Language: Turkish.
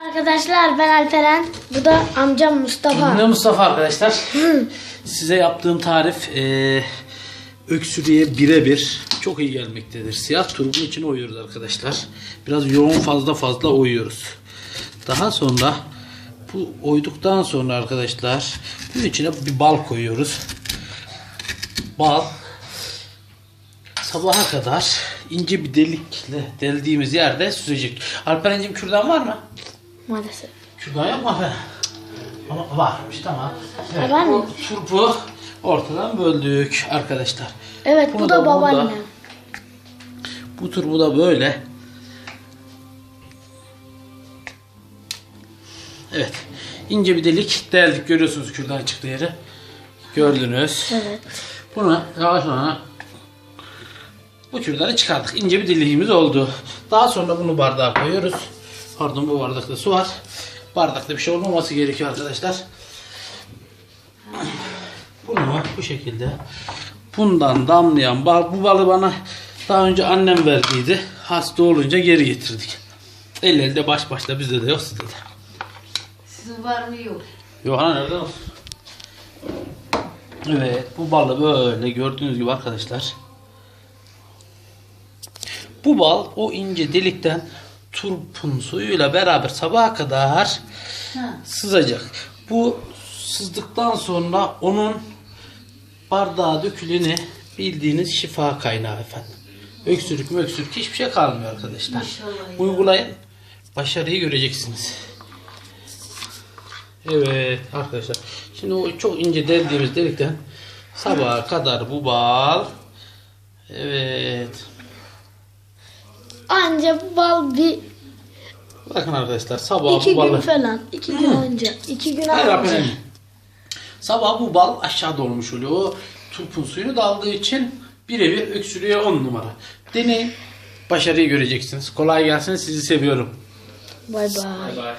Arkadaşlar ben Alperen. Bu da amcam Mustafa. Ne Mustafa arkadaşlar. Size yaptığım tarif öksürüğe birebir çok iyi gelmektedir. Siyah turbun içine oyuyoruz arkadaşlar. Biraz yoğun fazla oyuyoruz. Daha sonra bu oyduktan sonra arkadaşlar bunun içine bir bal koyuyoruz. Bal sabaha kadar ince bir delikle deldiğimiz yerde süzecek. Alperen'cim kürdan var mı? Maalesef. Kürdan yok mu? Ama varmış, tamam. Evet, var mı? turpu ortadan böldük arkadaşlar. Evet, Bunu bu da burada- babaannem. Bu turbu da böyle. Evet. İnce bir delik deldik. Görüyorsunuz kürdan çıktığı yeri. Gördünüz. Evet. Bunu daha sonra bu kürdanı çıkardık. İnce bir deliğimiz oldu. Daha sonra bunu bardağa koyuyoruz. Pardon, bu bardakta su var. Bardakta bir şey olmaması gerekiyor arkadaşlar. Bunu bu şekilde bundan damlayan bal, bu balı bana daha önce annem verdiydi. Hasta olunca geri getirdik. El elde baş başta, bizde de yok, sizde de. Sizin var mı yok? Yok ana, nereden olsun? Evet, bu balı böyle gördüğünüz gibi arkadaşlar. Bu bal o ince delikten turpun suyuyla beraber sabaha kadar sızacak. Bu sızdıktan sonra onun bardağa döküleni bildiğiniz şifa kaynağı efendim. Öksürük hiçbir şey kalmıyor arkadaşlar. İnşallah ya. Uygulayın, başarıyı göreceksiniz. Evet arkadaşlar. Şimdi o çok ince deldiğimiz delikten sabaha kadar bu bal. Evet. Anca bu bal bir Bakın arkadaşlar, sabah 2 bu balı. gün falan. 2 gün önce. 2 gün Hayır önce. efendim. Sabah bu bal aşağıda olmuş oluyor. O turpun suyunu da aldığı için birebir öksürüğe 10 numara. Deneyin. Başarıyı göreceksiniz. Kolay gelsin. Sizi seviyorum. Bay bay. Bye bye.